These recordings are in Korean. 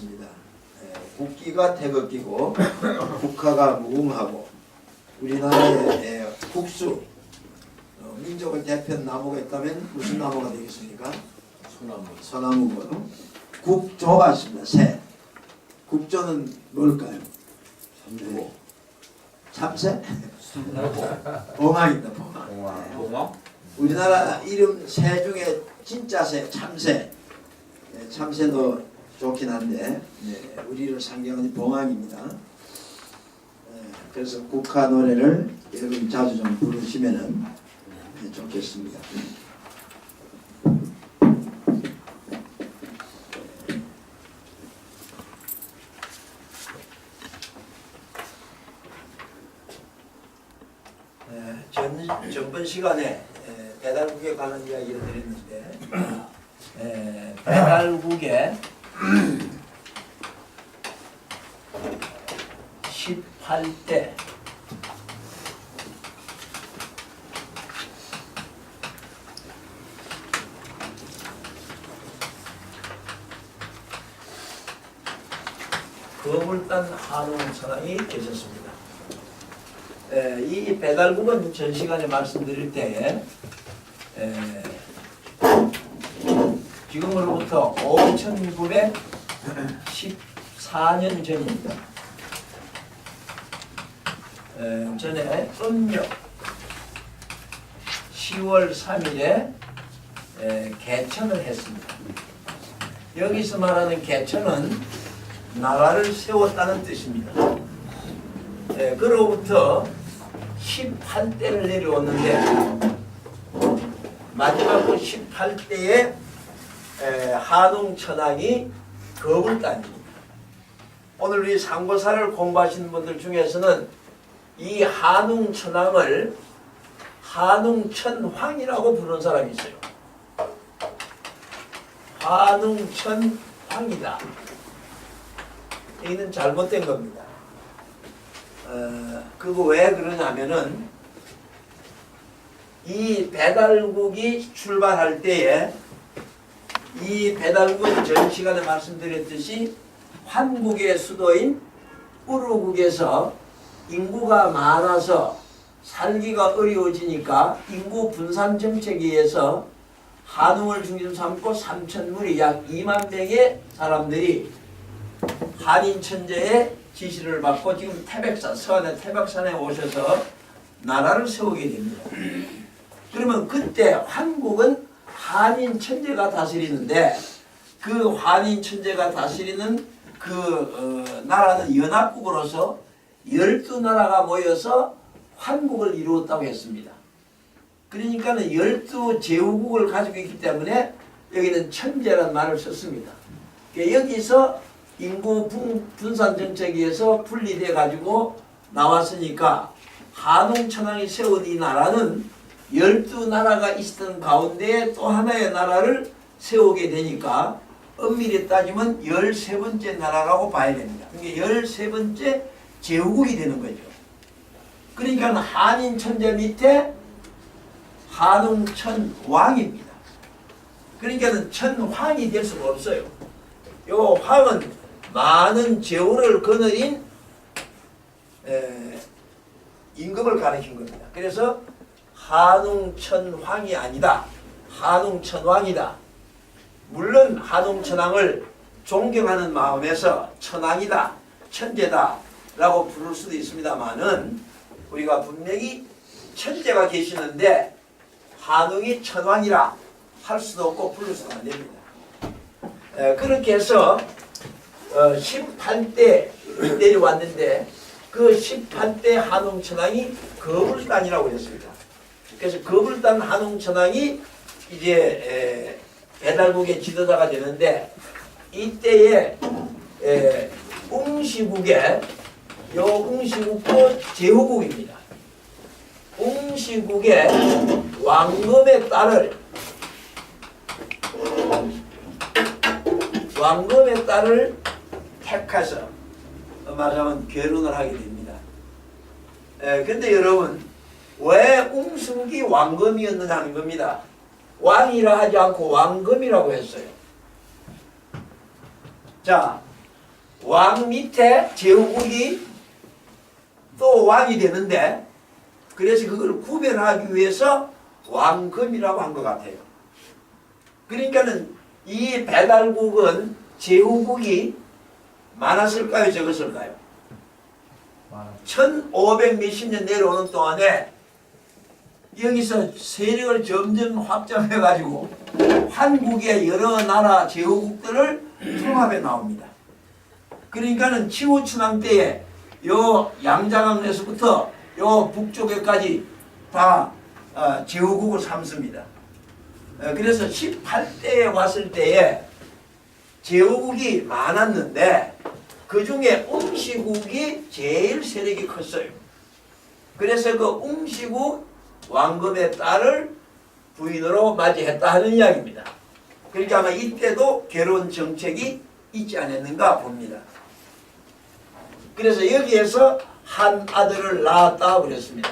되겠습니다. 국기가 태극기고 국화가 무궁하고 우리나라의 국수 민족을 대표하는 나무가 있다면 무슨 나무가 되겠습니까? 소나무고 국조가 있습니다. 새. 국조는 뭘까요? 참새? 봉황입니다. 봉황. 우리나라 이름 새 중에 진짜 새, 참새. 참새도 좋긴 한데 우리를 상징하는 봉황입니다. 그래서 국화 노래를 여러분 자주 좀 부르시면은 좋겠습니다. 전번 시간에 배달국에 관한 이야기를 드렸는데 배달국에 18대 거물단 한웅천왕이 계셨습니다. 이 배달국은 전 시간에 말씀드릴 때에 지금으로부터 5914년 전입니다. 전에 음력 10월 3일에 개천을 했습니다. 여기서 말하는 개천은 나라를 세웠다는 뜻입니다. 그로부터 18대를 내려왔는데 마지막 그 18대에 한웅천왕이 거불단입니다. 오늘 우리 상고사를 공부하시는 분들 중에서는 이 한웅천왕을 한웅천황이라고 부르는 사람이 있어요. 한웅천황이다. 이는 잘못된 겁니다. 그거 왜 그러냐면은 이 배달국이 출발할 때에 이 배달국은 전 시간에 말씀드렸듯이 환국의 수도인 우르국에서 인구가 많아서 살기가 어려워지니까 인구 분산 정책에 의해서 한웅을 중심 삼고 3,000무리 약 2만 명의 사람들이 한인천재의 지시를 받고 지금 태백산, 서안의 태백산에 오셔서 나라를 세우게 됩니다. 그러면 그때 한국은 한인천재가 다스리는데 그 한인천재가 다스리는 그 나라는 연합국으로서 12나라가 모여서 한국을 이루었다고 했습니다. 그러니까 12제후국을 가지고 있기 때문에 여기는 천재라는 말을 썼습니다. 여기서 인구 분산 정책에 의해서 분리돼 가지고 나왔으니까 한웅천왕이 세운 이 나라는 12나라가 있었던 가운데 또 하나의 나라를 세우게 되니까 엄밀히 따지면 13번째 나라라고 봐야 됩니다. 그러니까 13번째 제후국이 되는 거죠. 그러니까 한인 천재 밑에 한웅천왕입니다. 그러니까 천황이 될 수가 없어요. 요 황은 많은 제후를 거느린 임금을 가리킨 겁니다. 그래서 한웅천황이 아니다. 한웅천왕이다. 물론 한웅천왕을 존경하는 마음에서 천왕이다, 천재다 라고 부를 수도 있습니다만은 우리가 분명히 천재가 계시는데 한웅이 천왕이라 할 수도 없고 부를 수도 안 됩니다. 그렇게 해서 18대 내려왔는데 그 18대 한웅천왕이 거불단이라고 했습니다. 그래서 거불단 한웅천왕이 이제 배달국의 지도자가 되는데 이때에 웅시국의 요 웅시국도 제후국입니다. 웅시국의 왕검의 딸을 택해서 말하자면 결혼을 하게 됩니다. 근데 여러분 왜 웅시국이 왕검이었느냐 하는 겁니다. 왕이라 하지 않고 왕검이라고 했어요. 자, 왕 밑에 제후국이 또 왕이 되는데, 그래서 그걸 구별하기 위해서 왕금이라고 한 것 같아요. 그러니까는 이 배달국은 제후국이 많았을까요, 적었을까요? 1500 몇십 년 내려오는 동안에 여기서 세력을 점점 확장해가지고 한국의 여러 나라 제후국들을 통합해 나옵니다. 그러니까는 칭호춘왕 때에 요 양자강에서부터 요 북쪽에까지 다 제후국을 삼습니다. 그래서 18대에 왔을 때에 제후국이 많았는데 그 중에 웅시국이 제일 세력이 컸어요. 그래서 그 웅시국 왕금의 딸을 부인으로 맞이했다 하는 이야기입니다. 그러니까 아마 이때도 결혼 정책이 있지 않았는가 봅니다. 그래서 여기에서 한 아들을 낳았다 그랬습니다.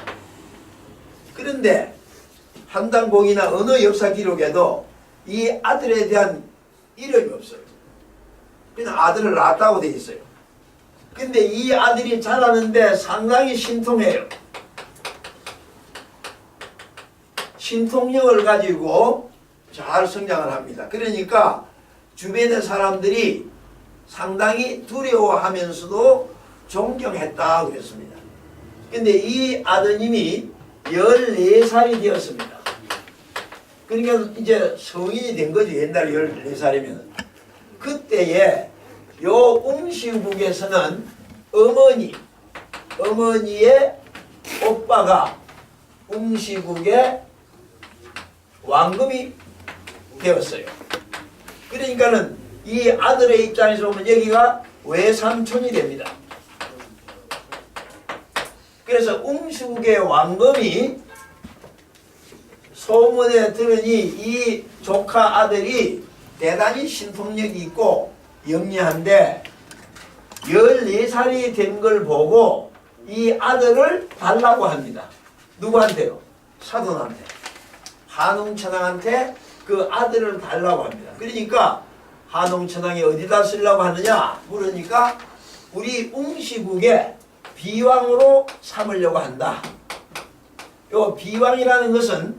그런데 한당봉이나 어느 역사 기록에도 이 아들에 대한 이름이 없어요. 그냥 아들을 낳았다고 되어 있어요. 근데 이 아들이 자라는데 상당히 신통해요. 신통력을 가지고 잘 성장을 합니다. 그러니까 주변의 사람들이 상당히 두려워하면서도 존경했다 그랬습니다. 근데 이 아드님이 14살이 되었습니다. 그러니까 이제 성인이 된 거죠. 옛날에 14살이면. 그때에 요 웅시국에서는 어머니의 오빠가 웅시국의 왕금이 되었어요. 그러니까는 이 아들의 입장에서 보면 여기가 외삼촌이 됩니다. 그래서 웅시국의 왕금이 소문에 들으니 이 조카 아들이 대단히 신통력이 있고 영리한데 14살이 된 걸 보고 이 아들을 달라고 합니다. 누구한테요? 사돈한테. 한웅천왕한테 그 아들을 달라고 합니다. 그러니까 한웅천왕이 어디다 쓰려고 하느냐 물으니까 우리 웅시국의 비왕으로 삼으려고 한다. 요 비왕이라는 것은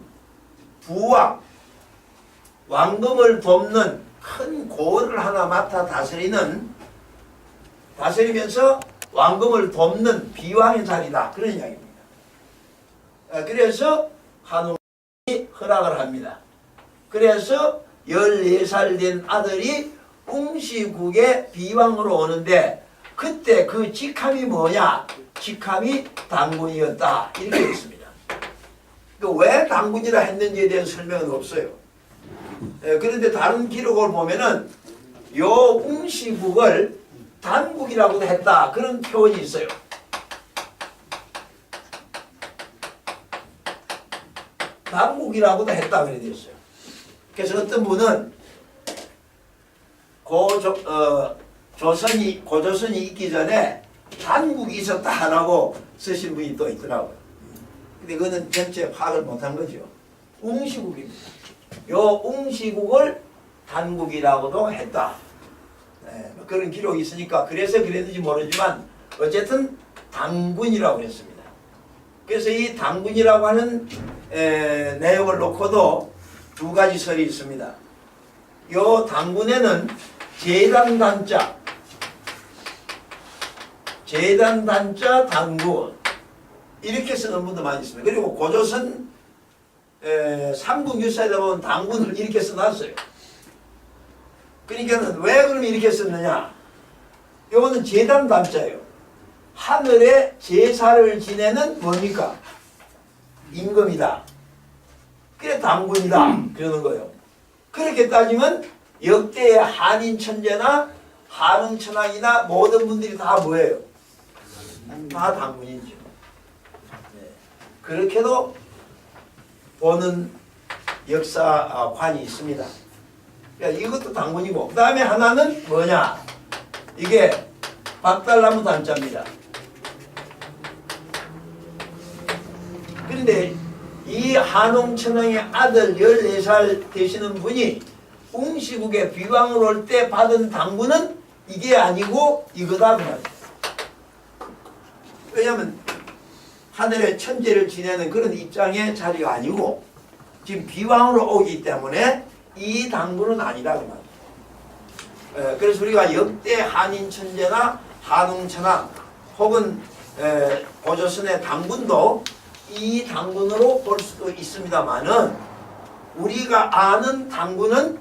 부왕, 왕금을 돕는 큰 고을을 하나 맡아 다스리면서 왕금을 돕는 비왕의 자리다. 그런 이야기입니다. 그래서 한웅이 허락을 합니다. 그래서 14살 된 아들이 웅시국의 비왕으로 오는데 그때 그 직함이 뭐냐? 직함이 당군이었다. 이렇게 있습니다. 왜 당군이라 했는지에 대한 설명은 없어요. 그런데 다른 기록을 보면은 요 웅시국을 단국이라고도 했다. 그런 표현이 있어요. 단국이라고도 했다. 그래 되었어요. 그래서 어떤 분은 고조선이 있기 전에 단국이 있었다라고 쓰신 분이 또 있더라고요. 근데 그거는 전체 파악을 못한 거죠. 웅시국입니다. 요 웅시국을 단국이라고도 했다. 그런 기록이 있으니까 그래서 그랬는지 모르지만 어쨌든 당군이라고 했습니다. 그래서 이 당군이라고 하는 내용을 놓고도 두 가지 설이 있습니다. 요 당군에는 재단단자 당군 이렇게 쓰는 분도 많이 있습니다. 그리고 고조선 삼국유사에다 보면 당군을 이렇게 써놨어요. 그러니까 왜 그럼 이렇게 썼느냐? 이거는 재단단자예요. 하늘에 제사를 지내는 뭡니까? 임금이다. 그래 당군이다. 그러는 거예요. 그렇게 따지면 역대의 한인 천재나 한웅천왕이나 모든 분들이 다 뭐예요? 다 당군이죠. 네. 그렇게도 보는 역사관이 있습니다. 그러니까 이것도 당군이고 그 다음에 하나는 뭐냐? 이게 박달나무 단자입니다. 그런데 이 한웅천왕의 아들 14살 되시는 분이 웅시국의 비왕으로 올 때 받은 당군은 이게 아니고 이거다 그 말이에요. 왜냐하면 하늘의 천재를 지내는 그런 입장의 자리가 아니고 지금 비왕으로 오기 때문에 이 당군은 아니다 그 말이에요. 그래서 우리가 역대 한인 천재나 한웅천왕 혹은 고조선의 당군도 이 당군으로 볼 수도 있습니다만은 우리가 아는 당군은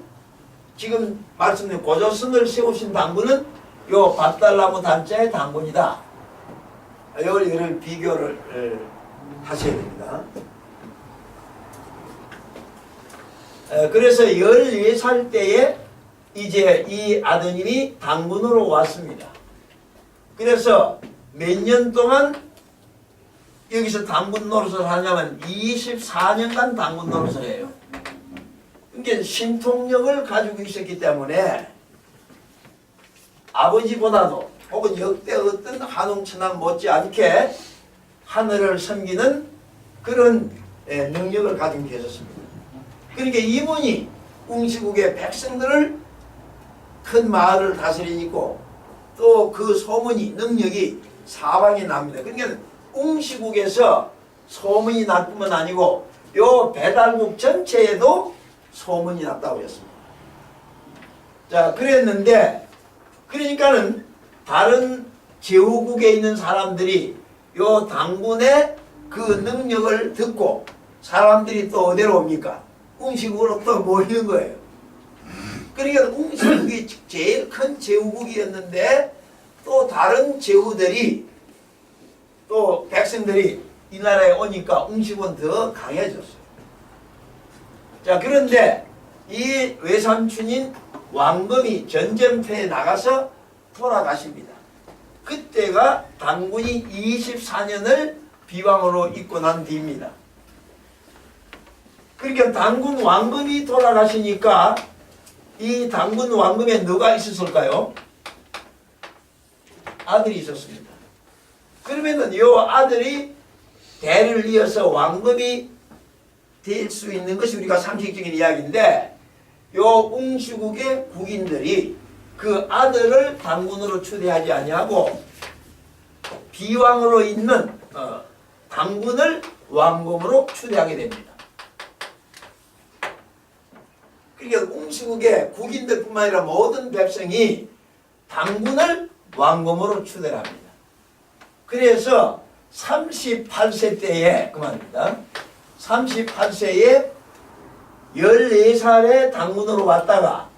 지금 말씀드린 고조선을 세우신 당군은 요 밧달나무 단자의 당군이다. 이걸 비교를 하셔야 됩니다. 그래서 14살 때에 이제 이 아드님이 당군으로 왔습니다. 그래서 몇 년 동안 여기서 당군 노릇을 하냐면 24년간 당군 노릇을 해요. 그러니까 신통력을 가지고 있었기 때문에 아버지보다도 혹은 역대 어떤 한웅천왕 못지않게 하늘을 섬기는 그런 능력을 가지고 계셨습니다. 그러니까 이분이 웅시국의 백성들을 큰 마을을 다스리고 또 그 소문이 능력이 사방에 납니다. 그러니까 웅시국에서 소문이 날 뿐만 아니고 요 배달국 전체에도 소문이 났다고 했습니다. 자, 그랬는데 그러니까는 다른 제후국에 있는 사람들이 요 당군의 그 능력을 듣고 사람들이 또 어디로 옵니까? 웅시국으로 또 모이는 거예요. 그러니까 웅시국이 제일 큰 제후국이었는데 또 다른 제후들이 또 백성들이 이 나라에 오니까 웅시국은 더 강해졌어요. 자, 그런데 이 외삼촌인 왕검이 전쟁터에 나가서 돌아가십니다. 그때가 당군이 24년을 비왕으로 있고 난 뒤입니다. 그러니까 당군 왕검이 돌아가시니까 이 당군 왕검에 누가 있었을까요? 아들이 있었습니다. 그러면은 이 아들이 대를 이어서 왕검이 될 수 있는 것이 우리가 상식적인 이야기인데 요 웅시국의 국인들이 그 아들을 당군으로 추대하지 아니하고 비왕으로 있는 당군을 왕검으로 추대하게 됩니다. 그러니까 웅시국의 국인들뿐만 아니라 모든 백성이 당군을 왕검으로 추대를 합니다. 그래서 38세 때에 그만입니다. 38세에 14살에 당군으로 왔다가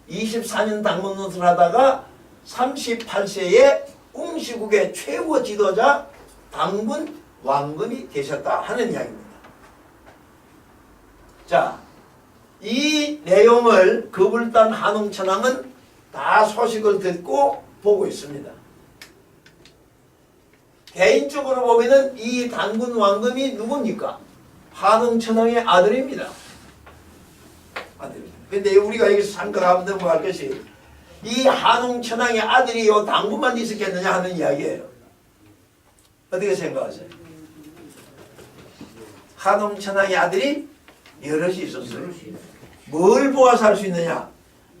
24년 당군 노릇을 하다가 38세에 웅시국의 최고 지도자 당군 왕검이 되셨다 하는 이야기입니다. 자, 이 내용을 거불단 한웅천왕은 다 소식을 듣고 보고 있습니다. 개인적으로 보면은 이 당군 왕검이 누굽니까? 한웅천왕의 아들입니다. 아들입니다. 근데 우리가 여기서 생각하면 넘어갈 것이 이 한웅천왕의 아들이 요 당군만 있었겠느냐 하는 이야기예요. 어떻게 생각하세요? 한웅천왕의 아들이 여럿이 있었어요. 뭘 보아서 할 수 있느냐?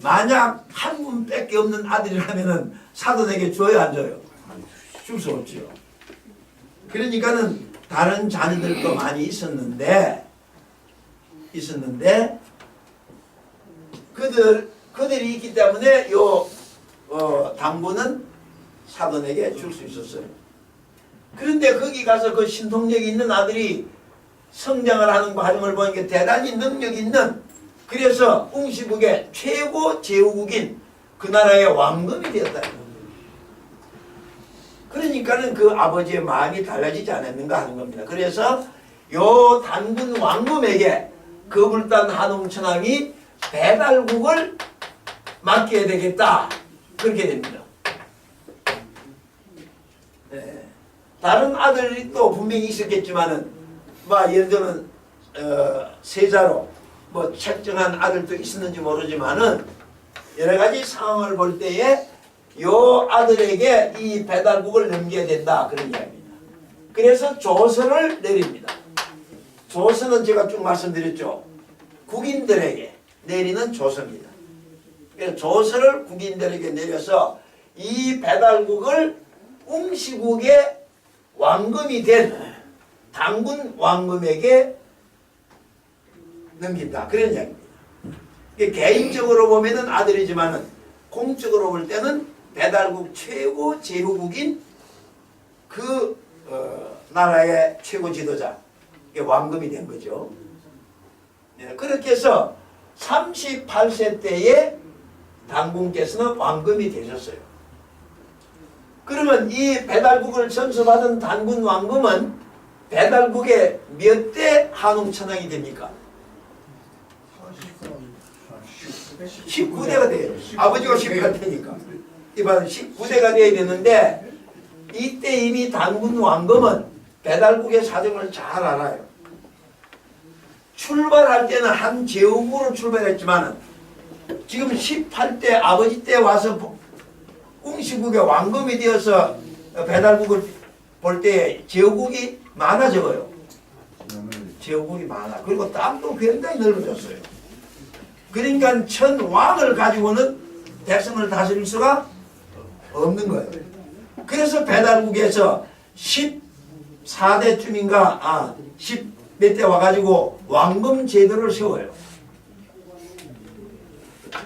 만약 한 분밖에 없는 아들이라면은 사돈에게 줘요, 안 줘요? 줄 수 없지요. 그러니까는 다른 자녀들도 많이 있었는데 그들이 있기 때문에 요 당군은 사돈에게 줄 수 있었어요. 그런데 거기 가서 그 신통력이 있는 아들이 성장을 하는 과정을 보니까 대단히 능력 있는, 그래서 웅시국의 최고 제후국인 그 나라의 왕검이 되었다. 그러니까는 그 아버지의 마음이 달라지지 않았는가 하는 겁니다. 그래서 요 당군 왕검에게 거불단 한웅천왕이 배달국을 맡겨야 되겠다, 그렇게 됩니다. 네. 다른 아들이 또 분명히 있었겠지만은 예를 들면 세자로 책정한 아들도 있었는지 모르지만은 여러 가지 상황을 볼 때에 요 아들에게 이 배달국을 넘겨야 된다, 그런 이야기입니다. 그래서 조서를 내립니다. 조서는 제가 쭉 말씀드렸죠. 국인들에게 내리는 조서입니다. 그래서 조서를 국인들에게 내려서 이 배달국을 웅시국의 왕금이 된 당군 왕금에게 넘긴다. 그런 이야기입니다. 개인적으로 보면은 아들이지만은 공적으로 볼 때는 배달국 최고 제후국인 그 나라의 최고 지도자 왕금이 된 거죠. 네, 그렇게 해서 38세 때에 당군께서는 왕금이 되셨어요. 그러면 이 배달국을 전수받은 당군 왕금은 배달국의 몇 대 한웅천왕이 됩니까? 19대가 돼요. 아버지가 18대니까. 이번 19대가 돼야 되는데 이때 이미 당군 왕금은 배달국의 사정을 잘 알아요. 출발할 때는 한 제후국으로 출발했지만 지금 18대 아버지 때 와서 웅시국의 왕금이 되어서 배달국을 볼 때 제후국이 많아져요. 제후국이 많아. 그리고 땅도 굉장히 넓어졌어요. 그러니까 천왕을 가지고는 백성을 다스릴 수가 없는 거예요. 그래서 배달국에서 14대쯤인가 10몇 대 와가지고 왕금 제도를 세워요.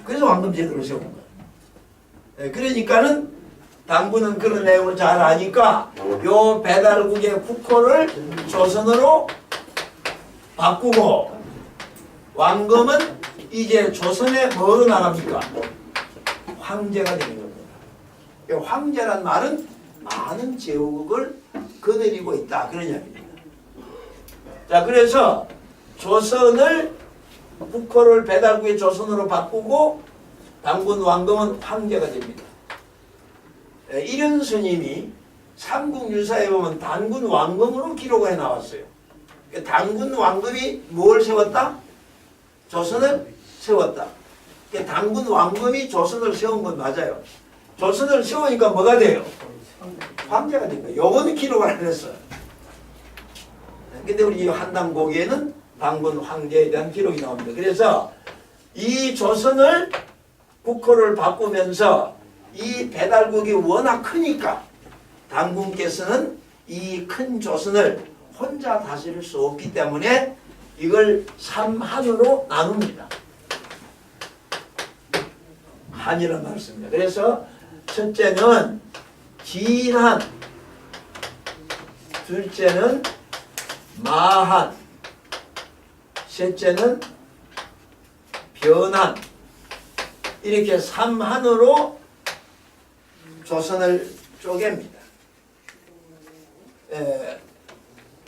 그래서 왕금 제도를 세운 거예요. 그러니까는 당군은 그런 내용을 잘 아니까 요 배달국의 국호를 조선으로 바꾸고 왕금은 이제 조선에 뭐로 나갑니까? 황제가 되는 겁니다. 황제란 말은 많은 제후국을 거느리고 있다. 그런 이야기입니다. 자, 그래서 조선을 국호를 배달국의 조선으로 바꾸고 당군 왕금은 황제가 됩니다. 이런 스님이 삼국유사에 보면 당군 왕금으로 기록해 나왔어요. 당군 왕금이 뭘 세웠다? 조선을 세웠다. 당군 왕금이 조선을 세운 건 맞아요. 조선을 세우니까 뭐가 돼요? 황제가 된 거예요. 요거는 기록을 안 했어요. 근데 우리 한당고기에는 당군 황제에 대한 기록이 나옵니다. 그래서 이 조선을 국호를 바꾸면서 이 배달국이 워낙 크니까 당군께서는 이 큰 조선을 혼자 다스릴 수 없기 때문에 이걸 삼한으로 나눕니다. 한이라는 말을 씁니다. 그래서 첫째는 진한, 둘째는 마한, 셋째는 변한, 이렇게 삼한으로 조선을 쪼갭니다.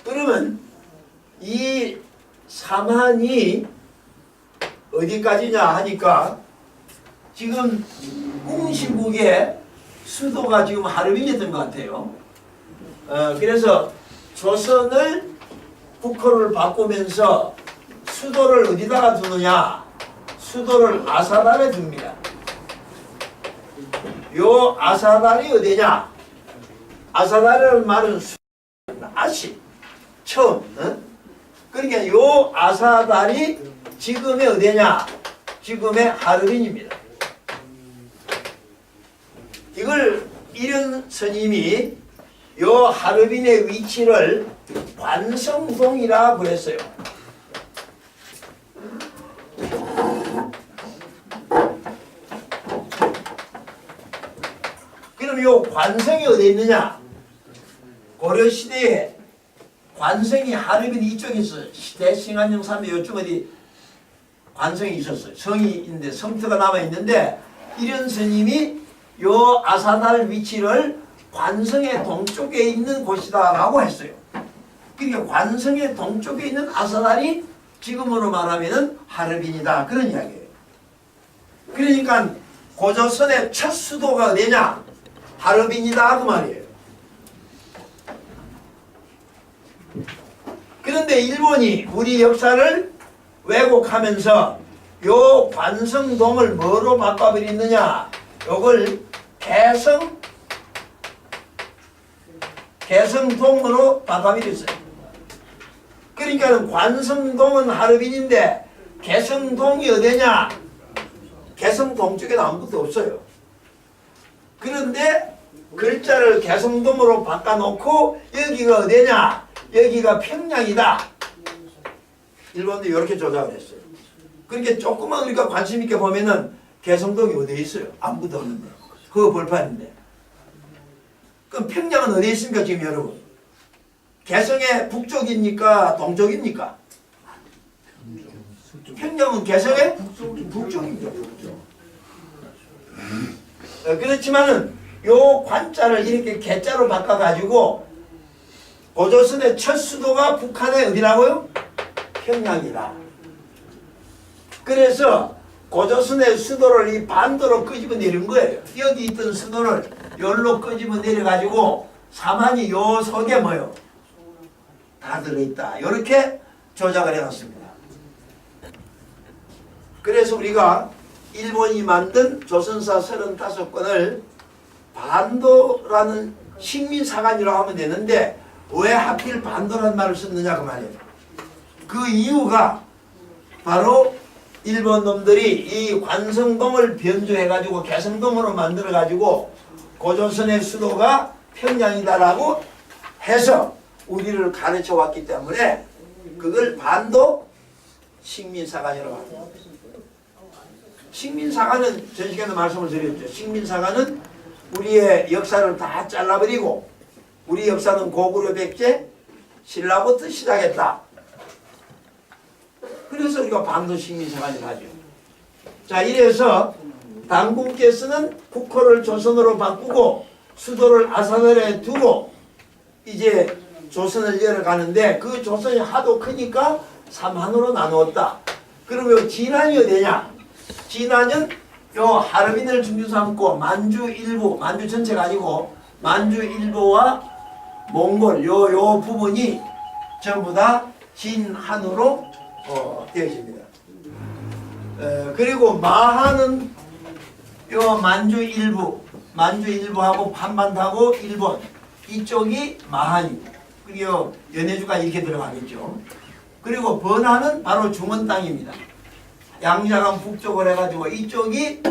그러면 이 삼한이 어디까지냐 하니까 지금 웅시국의 수도가 지금 하르빈이었던 것 같아요. 그래서 조선을 국호를 바꾸면서 수도를 어디다가 두느냐? 수도를 아사달에 둡니다. 요 아사달이 어디냐? 아사달이라는 말은 아시 처음. 그러니까 요 아사달이 지금의 어디냐? 지금의 하르빈입니다. 이걸 이런 스님이 요 하르빈의 위치를 관성동이라 그랬어요. 그럼 요 관성이 어디 있느냐? 고려시대에 관성이 하르빈 이쪽에 있어요. 대싱안령 삼에 요쪽 어디 관성이 있었어요. 성이 있는데 성터가 남아있는데 이런 스님이 요 아사달 위치를 관성의 동쪽에 있는 곳이다 라고 했어요. 그러니까 관성의 동쪽에 있는 아사달이 지금으로 말하면 하르빈이다. 그런 이야기예요. 그러니까 고조선의 첫 수도가 어디냐? 하르빈이다 그 말이에요. 그런데 일본이 우리 역사를 왜곡하면서 요 관성동을 뭐로 바꿔버렸느냐? 요걸 개성동으로 바꿔버렸어요. 그러니까 관성동은 하르빈인데 개성동이 어디냐? 개성동 쪽에는 아무것도 없어요. 그런데 글자를 개성동으로 바꿔놓고 여기가 어디냐? 여기가 평양이다. 일본도 이렇게 조작을 했어요. 그러니까 조금만 우리가 관심 있게 보면은 개성동이 어디에 있어요? 아무도 없는데. 그거 벌판인데. 그럼 평양은 어디에 있습니까 지금 여러분? 개성의 북쪽입니까? 동쪽입니까? 평양은 개성의 북쪽입니다. 북쪽. 그렇지만은 요 관자를 이렇게 개자로 바꿔가지고 고조선의 첫 수도가 북한의 어디라고요? 평양이다. 그래서 고조선의 수도를 이 반도로 끄집어 내린 거예요. 여기 있던 수도를 여기로 끄집어 내려가지고 삼한이 요 속에 뭐요? 다 들어있다. 이렇게 조작을 해놨습니다. 그래서 우리가 일본이 만든 조선사 35권을 반도라는 식민사관이라고 하면 되는데 왜 하필 반도라는 말을 썼느냐 그 말이에요. 그 이유가 바로 일본 놈들이 이 관성동을 변조해가지고 개성동으로 만들어가지고 고조선의 수도가 평양이다라고 해서 우리를 가르쳐 왔기 때문에 그걸 반도 식민사관이라고 합니다. 식민사관은 전 시간에 말씀을 드렸죠. 식민사관은 우리의 역사를 다 잘라버리고 우리 역사는 고구려 백제 신라부터 시작했다. 그래서 우리가 반도 식민사관이라 하죠. 자, 이래서 당군께서는 국호를 조선으로 바꾸고 수도를 아산을에 두고 이제 조선을 열어가는데 그 조선이 하도 크니까 삼한으로 나누었다. 그러면 진안이 어디냐? 진안은 요 하르빈을 중심 삼고 만주 일부, 만주 전체가 아니고 만주 일부와 몽골 요 부분이 전부 다 진한으로 되어 있습니다. 그리고 마한은 요 만주 일부하고 판반도하고 일본 이쪽이 마한입니다. 그리고 연해주가 이렇게 들어가겠죠. 그리고 번하는 바로 중원 땅입니다. 양자강 북쪽을 해가지고 이쪽이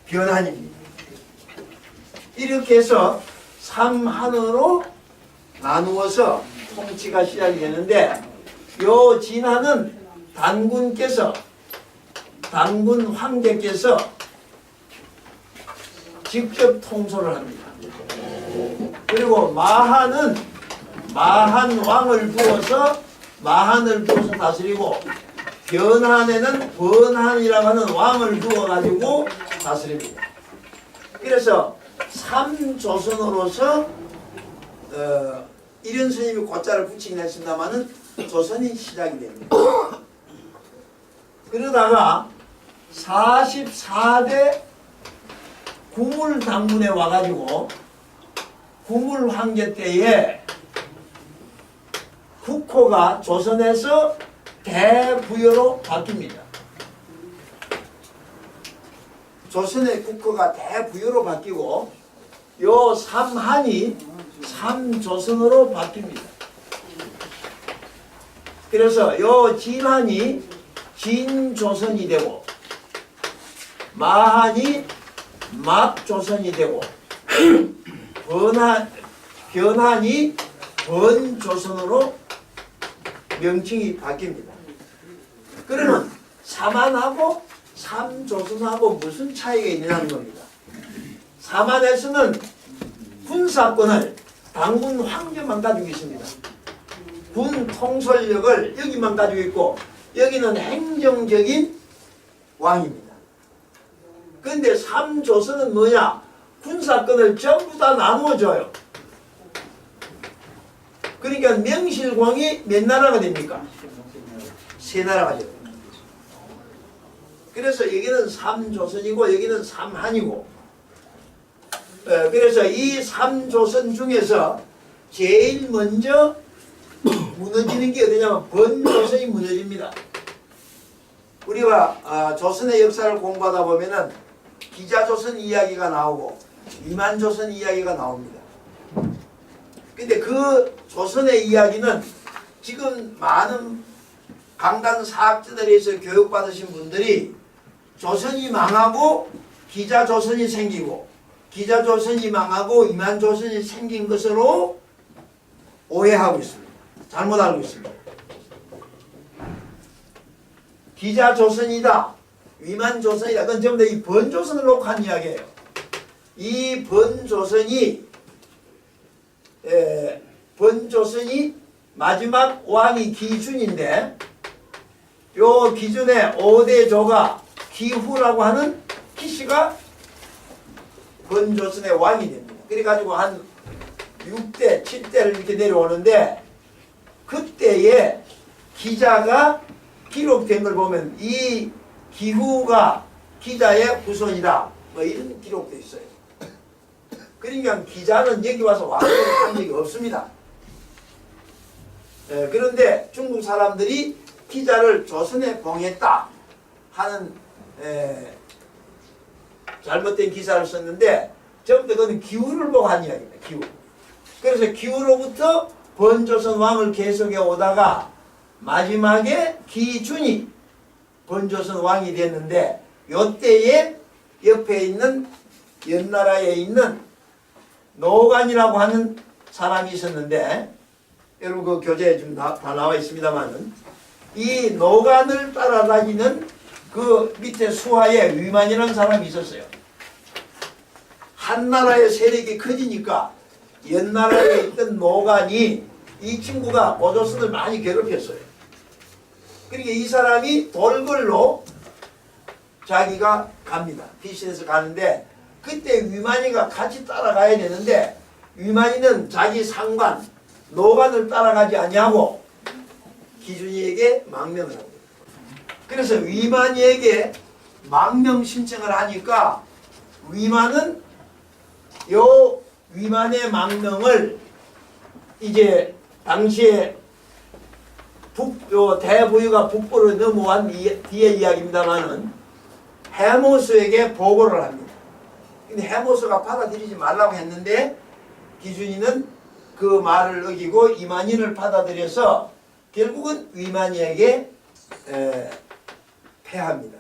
변한입니다. 이렇게 해서 삼한으로 나누어서 통치가 시작이 되는데 요 진한은 단군 황제께서 직접 통솔을 합니다. 그리고 마한은 마한왕을 두어서 다스리고 변한에는 번한이라고 하는 왕을 두어가지고 다스립니다. 그래서 삼조선으로서 이런 스님이 고자를 붙이긴 했습니다마는 조선이 시작이 됩니다. 그러다가 44대 구물당군에 와가지고 구물황제 때에 국호가 조선에서 대부여로 바뀝니다. 조선의 국호가 대부여로 바뀌고 요 삼한이 삼조선으로 바뀝니다. 그래서 요 진한이 진조선이 되고 마한이 막조선이 되고 변한이 번조선으로 명칭이 바뀝니다. 그러면 삼한하고 삼조선하고 무슨 차이가 있느냐는 겁니다. 삼한에서는 군사권을 당군 황제만 가지고 있습니다. 군 통솔력을 여기만 가지고 있고 여기는 행정적인 왕입니다. 그런데 삼조선은 뭐냐? 군사권을 전부 다 나누어줘요. 그러니까 명실공히 몇 나라가 됩니까? 세 나라가 돼요. 그래서 여기는 삼조선이고 여기는 삼한이고 그래서 이 삼조선 중에서 제일 먼저 무너지는 게 어디냐면 번조선이 무너집니다. 우리가 조선의 역사를 공부하다 보면은 기자조선 이야기가 나오고 위만조선 이야기가 나옵니다. 근데 그 조선의 이야기는 지금 많은 강단 사학자들에서 교육받으신 분들이 조선이 망하고 기자조선이 생기고 기자조선이 망하고 위만조선이 생긴 것으로 오해하고 있습니다. 잘못 알고 있습니다. 기자조선이다, 위만조선이다, 그건 전부 다 이 번조선을 놓고 한 이야기예요. 이 번조선이 마지막 왕이 기준인데, 요 기준의 5대 조가 기후라고 하는 기씨가 번조선의 왕이 됩니다. 그래가지고 한 6대, 7대를 이렇게 내려오는데, 그때에 기자가 기록된 걸 보면 이 기후가 기자의 후손이다, 뭐 이런 기록도 있어요. 그러니까 기자는 여기 와서 왕을 한 적이 없습니다. 그런데 중국 사람들이 기자를 조선에 봉했다 하는 잘못된 기사를 썼는데, 전부 다 그건 기후를 보고 한 이야기입니다. 기후. 그래서 기후로부터 번조선 왕을 계속해 오다가 마지막에 기준이 번조선 왕이 됐는데, 요때에 옆에 있는 연나라에 있는 노간이라고 하는 사람이 있었는데, 여러분 그 교재에 좀 다 나와 있습니다만은, 이 노간을 따라다니는 그 밑에 수하에 위만이라는 사람이 있었어요. 한나라의 세력이 커지니까 옛나라에 있던 노간이 이 친구가 고조선을 많이 괴롭혔어요. 그러니까 이 사람이 돌걸로 자기가 갑니다. 비신에서 가는데, 그때 위만이가 같이 따라가야 되는데, 위만이는 자기 상관 노간을 따라가지 아니하고 기준이에게 망명을 합니다. 그래서 위만이에게 망명 신청을 하니까 위만은 요 위만의 망명을 이제 당시에 요 대부유가 북부로 넘어간 뒤의 이야기입니다만은 해모수에게 보고를 합니다. 근데 해모수가 받아들이지 말라고 했는데 기준이는 그 말을 어기고 이만희를 받아들여서 결국은 위만이에게 패합니다.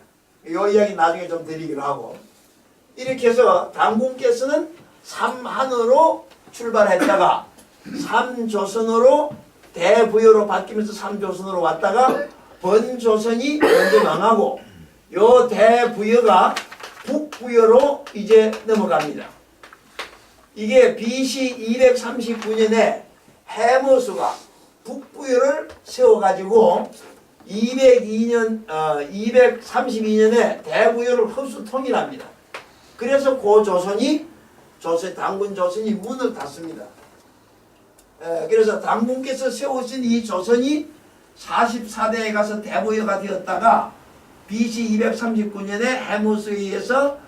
이 이야기 나중에 좀 드리기로 하고, 이렇게 해서 당군께서는 삼한으로 출발했다가 삼조선으로 대부여로 바뀌면서 삼조선으로 왔다가 번조선이 먼저 망하고, 요 대부여가 북부여로 이제 넘어갑니다. 이게 BC 239년에 해모수가 북부여를 세워가지고 232년에 대부여를 흡수 통일합니다. 그래서 고조선이 당군 조선이 문을 닫습니다. 그래서 당군께서 세우신 이 조선이 44대에 가서 대부여가 되었다가 BC 239년에 해모수에 의해서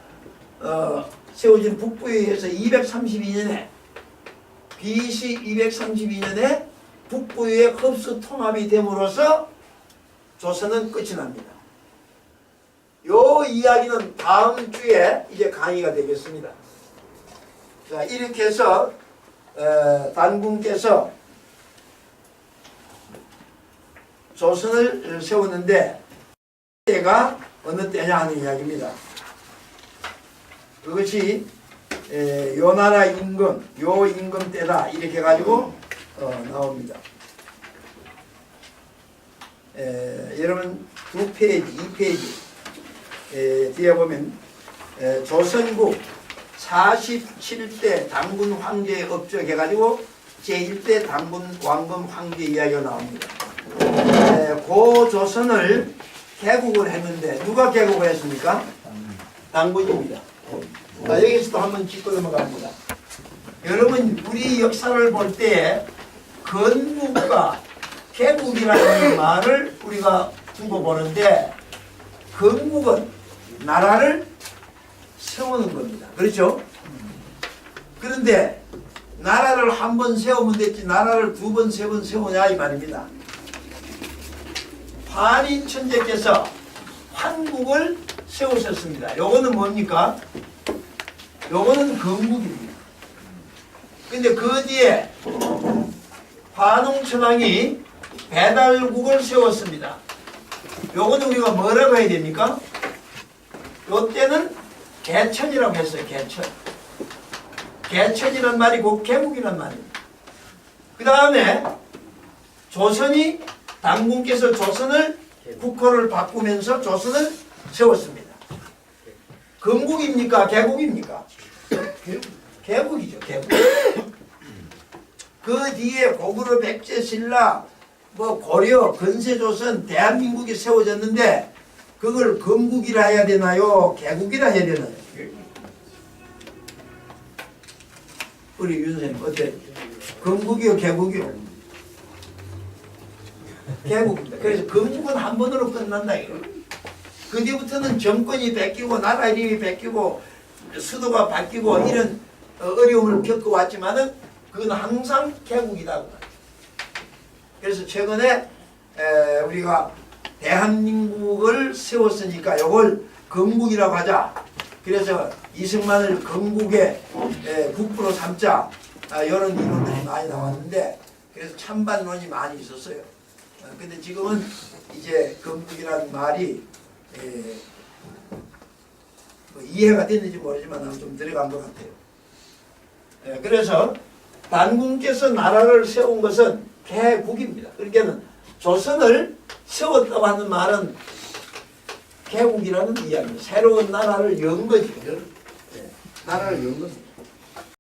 세워진 북부에 의해서 232년에 BC 232년에 북부의 흡수 통합이 됨으로써 조선은 끝이 납니다. 요 이야기는 다음 주에 이제 강의가 되겠습니다. 자, 이렇게 해서 단군께서 조선을 세웠는데 때가 어느 때냐 하는 이야기입니다. 그것이 요 나라 임금, 요 임금 때다 이렇게 가지고 나옵니다. 여러분 2페이지, 2페이지 뒤에 보면 조선국 47대 당군 황제 업적 해가지고 제1대 당군 왕금 황제 이야기가 나옵니다. 고조선을 개국을 했는데 누가 개국을 했습니까? 당군입니다. 여기서도 한번 짚고 넘어갑니다. 여러분 우리 역사를 볼 때 건국과 개국이라는 말을 우리가 두고 보는데, 건국은 나라를 세우는 겁니다. 그렇죠? 그런데 나라를 한 번 세우면 됐지 나라를 두 번, 세 번 세우냐 이 말입니다. 한인천재께서 한국을 세우셨습니다. 요거는 뭡니까? 요거는 건국입니다. 근데 그 뒤에 관홍천왕이 배달국을 세웠습니다. 요거는 우리가 뭐라고 해야 됩니까? 요때는 개천이라고 했어요. 개천. 개천이란 말이 곧 개국이란 말입니다. 그 다음에 조선이 당군께서 조선을 국호를 바꾸면서 조선을 세웠습니다. 건국입니까? 개국입니까? 개국이죠. 개국. 그 뒤에 고구려, 백제, 신라, 뭐 고려, 건세조선, 대한민국이 세워졌는데 그걸 건국이라 해야 되나요? 개국이라 해야 되나요? 우리 윤 선생님 어때? 건국이요, 개국이요? 개국입니다. 그래서 건국은 한 번으로 끝난다 이거. 그 뒤부터는 정권이 바뀌고 나라 이름이 바뀌고 수도가 바뀌고 이런 어려움을 겪어왔지만은 그건 항상 개국이다. 그래서 최근에 우리가 대한민국을 세웠으니까 이걸 건국이라고 하자. 그래서 이승만을 건국의 국부로 삼자. 이런 이론들이 많이 나왔는데 그래서 찬반론이 많이 있었어요. 근데 지금은 이제 건국이라는 말이 뭐 이해가 됐는지 모르지만 나는 좀 들어간 것 같아요. 그래서 단군께서 나라를 세운 것은 개국입니다. 그러니까 조선을 세웠다고 하는 말은 개국이라는 이야기입니다. 새로운 나라를 연 거죠. 나라를 연 겁니다.